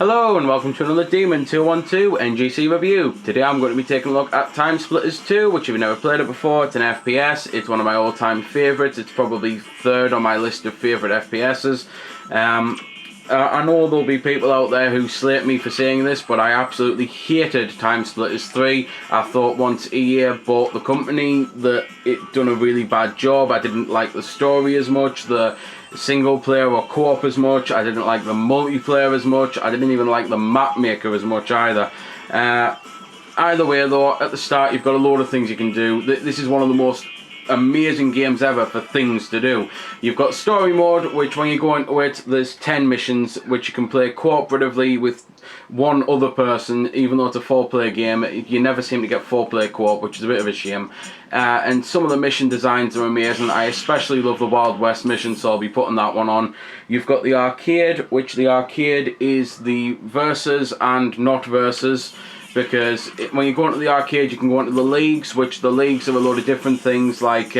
Hello and welcome to another Demon 212 NGC review. Today I'm going to be taking a look at Timesplitters 2, which if you've never played it before, it's an FPS. It's one of my all-time favourites. It's probably third on my list of favourite FPSs. I know there'll be people out there who slate me for saying this, but I absolutely hated Timesplitters 3. I thought once a year bought the company that it done a really bad job. I didn't like the story as much, the single player or co-op as much. I didn't like the multiplayer as much. I didn't even like the map maker as much either. Either way though, at the start you've got a load of things you can do. This is one of the most amazing games ever for things to do. You've got story mode, which when you go into it, there's 10 missions which you can play cooperatively with one other person. Even though it's a 4-player game, you never seem to get 4-player co-op, which is a bit of a shame. And some of the mission designs are amazing. I especially love the Wild West mission, so I'll be putting that one on. You've got the arcade, which the arcade is the versus and not versus. Because when you go into the arcade, you can go into the leagues, which the leagues are a load of different things, like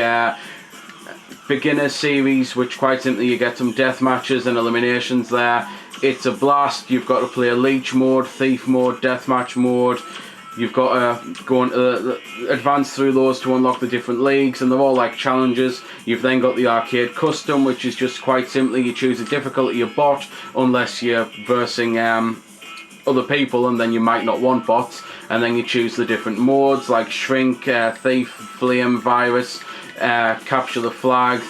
beginner series, which quite simply you get some death matches and eliminations there. It's a blast. You've got to play leech mode, thief mode, deathmatch mode. You've got to go into advance through those to unlock the different leagues, and they're all like challenges. You've then got the arcade custom, which is just quite simply you choose the difficulty of bot, unless you're versing other people, and then you might not want bots, and then you choose the different modes like shrink, thief, flame, virus, capture the flag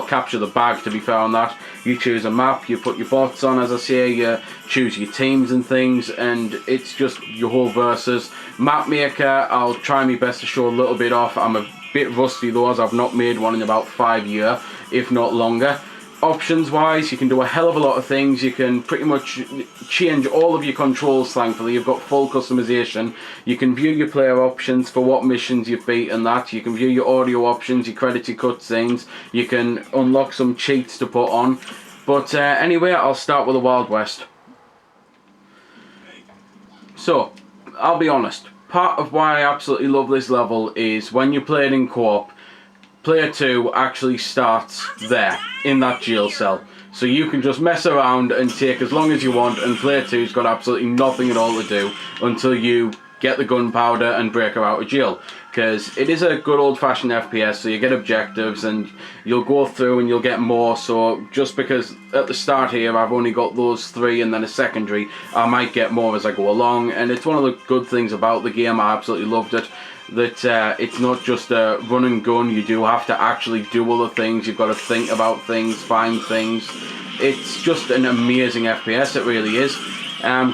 capture the bag, to be fair on that. You choose a map, you put your bots on, as I say, you choose your teams and things, and it's just your whole versus. Map maker, I'll try my best to show a little bit off. I'm a bit rusty though, as I've not made one in about 5 years, if not longer. Options wise, you can do a hell of a lot of things. You can pretty much change all of your controls, thankfully. You've got full customization. You can view your player options for what missions you've beat and that. You can view your audio options, your credits, your cutscenes. You can unlock some cheats to put on. But anyway, I'll start with the Wild West. So, I'll be honest. Part of why I absolutely love this level is when you play it in co-op, player 2 actually starts there, in that jail cell. So you can just mess around and take as long as you want, and player 2's got absolutely nothing at all to do until you get the gunpowder and break her out of jail. Because it is a good old-fashioned FPS, so you get objectives and you'll go through and you'll get more. So just because at the start here I've only got those 3 and then a secondary, I might get more as I go along. And it's one of the good things about the game. I absolutely loved it. That it's not just a run and gun. You do have to actually do other things. You've got to think about things, find things. It's just an amazing FPS, it really is.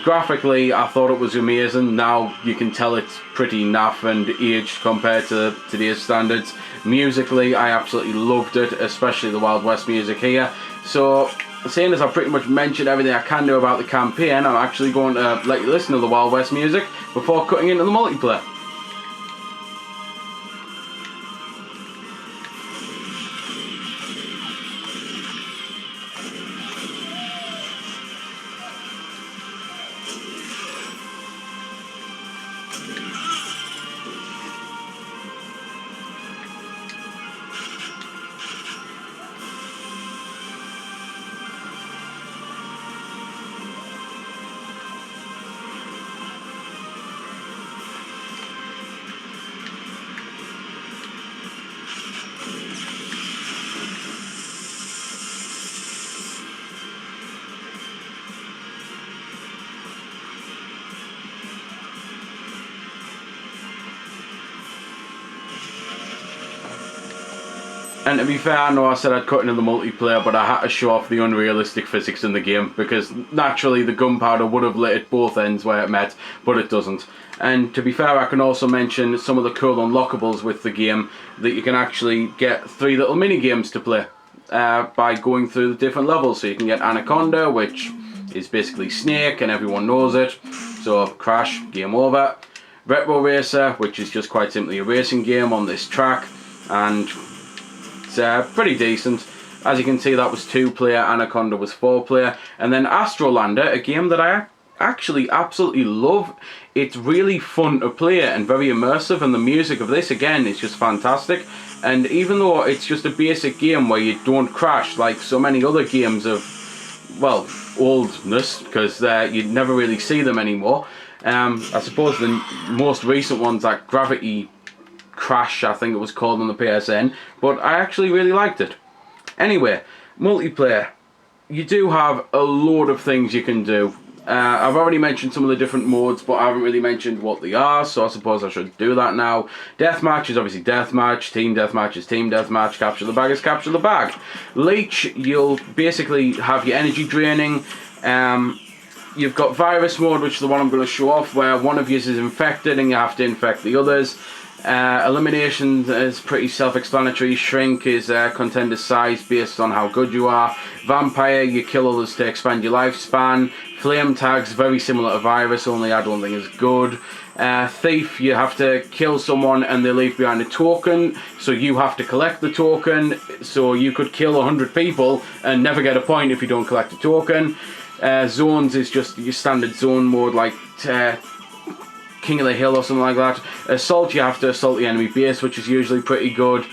Graphically, I thought it was amazing. Now you can tell it's pretty naff and aged compared to today's standards. Musically, I absolutely loved it, especially the Wild West music here. So, seeing as I've pretty much mentioned everything I can do about the campaign, I'm actually going to let you listen to the Wild West music before cutting into the multiplayer. And to be fair, I know I said I'd cut into the multiplayer, but I had to show off the unrealistic physics in the game, because naturally the gunpowder would have lit at both ends where it met, but it doesn't. And to be fair, I can also mention some of the cool unlockables with the game, that you can actually get 3 little mini games to play by going through the different levels. So you can get Anaconda, which is basically Snake, and everyone knows it, so crash, game over. Retro Racer, which is just quite simply a racing game on this track, and it's pretty decent. As you can see, that was 2-player, Anaconda was 4-player. And then Astrolander, a game that I actually absolutely love. It's really fun to play and very immersive, and the music of this again is just fantastic. And even though it's just a basic game where you don't crash like so many other games of well, oldness, because you never really see them anymore. I suppose the most recent ones, like Gravity Crash, I think it was called on the PSN, but I actually really liked it. Anyway, multiplayer. You do have a load of things you can do. I've already mentioned some of the different modes, but I haven't really mentioned what they are, so I suppose I should do that now. Deathmatch is obviously deathmatch, team deathmatch is team deathmatch, capture the bag is capture the bag. Leech, you'll basically have your energy draining. You've got virus mode, which is the one I'm going to show off, where one of you is infected and you have to infect the others. Elimination is pretty self-explanatory. Shrink is contender size based on how good you are. Vampire, you kill others to expand your lifespan. Flame tags, very similar to virus, only I don't think is good. Thief, you have to kill someone and they leave behind a token, so you have to collect the token. So you could kill 100 people and never get a point if you don't collect a token. Zones is just your standard zone mode, like King of the Hill or something like that. Assault, you have to assault the enemy base, which is usually pretty good.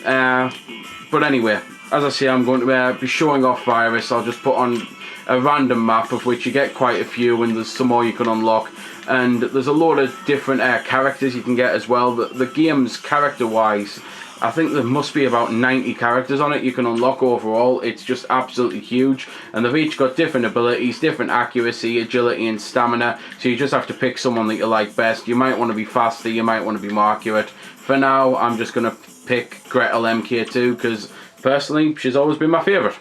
But anyway, as I say, I'm going to be showing off virus. I'll just put on a random map, of which you get quite a few, and there's some more you can unlock. And there's a lot of different characters you can get as well. The game's character-wise, I think there must be about 90 characters on it you can unlock overall. It's just absolutely huge, and they've each got different abilities, different accuracy, agility and stamina, so you just have to pick someone that you like best. You might want to be faster, you might want to be more accurate. For now, I'm just going to pick Gretel MK2, because personally, she's always been my favourite.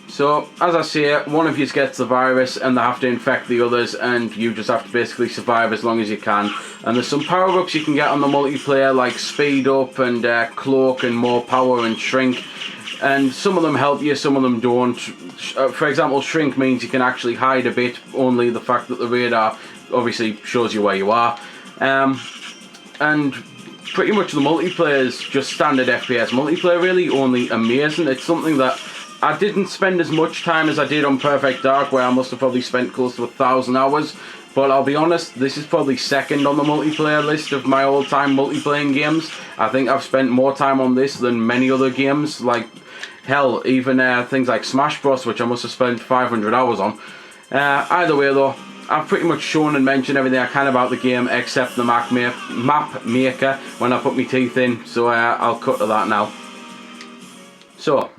So, as I say, one of you gets the virus and they have to infect the others, and you just have to basically survive as long as you can. And there's some power-ups you can get on the multiplayer, like speed up and cloak and more power and shrink. And some of them help you, some of them don't. For example, shrink means you can actually hide a bit, only the fact that the radar obviously shows you where you are. And pretty much the multiplayer is just standard FPS multiplayer, really, only amazing. It's something that I didn't spend as much time as I did on Perfect Dark, where I must have probably spent close to 1,000 hours. But I'll be honest, this is probably second on the multiplayer list of my all-time multiplayer games. I think I've spent more time on this than many other games. Like, hell, even things like Smash Bros, which I must have spent 500 hours on. Either way though, I've pretty much shown and mentioned everything I can about the game, except the map maker when I put my teeth in. So I'll cut to that now. So,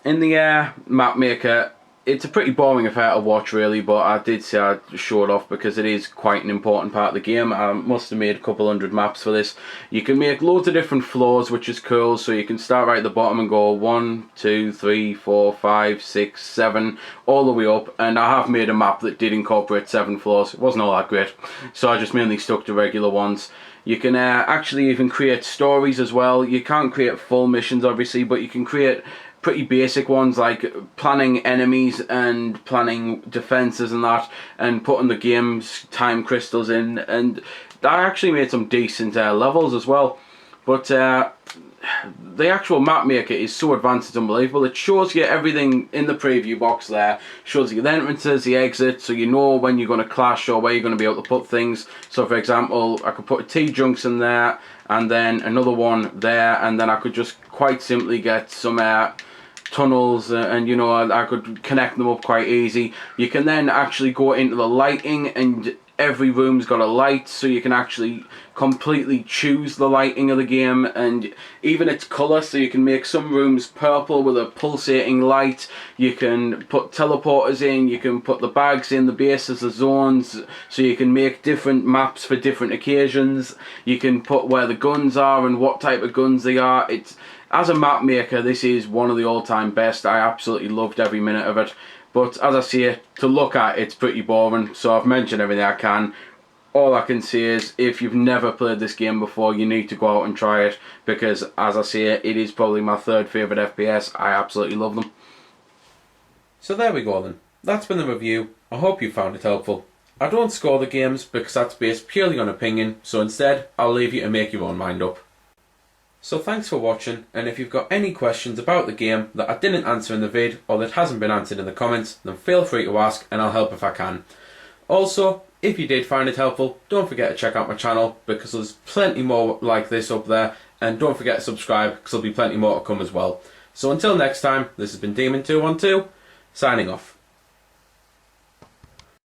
in the map maker, it's a pretty boring affair to watch really, but I did say I'd show it off because it is quite an important part of the game. I must have made a couple hundred maps for this. You can make loads of different floors, which is cool, so you can start right at the bottom and go 1, 2, 3, 4, 5, 6, 7, all the way up, and I have made a map that did incorporate 7 floors. It wasn't all that great, so I just mainly stuck to regular ones. You can actually even create stories as well. You can't create full missions obviously, but you can create pretty basic ones like planning enemies and planning defenses and that, and putting the game's time crystals in, and I actually made some decent levels as well. But the actual map maker is so advanced, it's unbelievable. It shows you everything in the preview box there, shows you the entrances, the exits, so you know when you're going to clash or where you're going to be able to put things. So for example, I could put a T-junction there and then another one there, and then I could just quite simply get some tunnels, and you know, I could connect them up quite easy. You can then actually go into the lighting, and every room's got a light, so you can actually completely choose the lighting of the game, and even its colour, so you can make some rooms purple with a pulsating light. You can put teleporters in, you can put the bags in, the bases, the zones, so you can make different maps for different occasions. You can put where the guns are and what type of guns they are. As a map maker, this is one of the all-time best. I absolutely loved every minute of it. But as I say, to look at, it's pretty boring. So I've mentioned everything I can. All I can say is, if you've never played this game before, you need to go out and try it. Because, as I say, it is probably my third favourite FPS. I absolutely love them. So there we go then. That's been the review. I hope you found it helpful. I don't score the games because that's based purely on opinion. So instead, I'll leave you to make your own mind up. So thanks for watching, and if you've got any questions about the game that I didn't answer in the vid or that hasn't been answered in the comments, then feel free to ask and I'll help if I can. Also, if you did find it helpful, don't forget to check out my channel because there's plenty more like this up there, and don't forget to subscribe because there'll be plenty more to come as well. So until next time, this has been Demon212, signing off.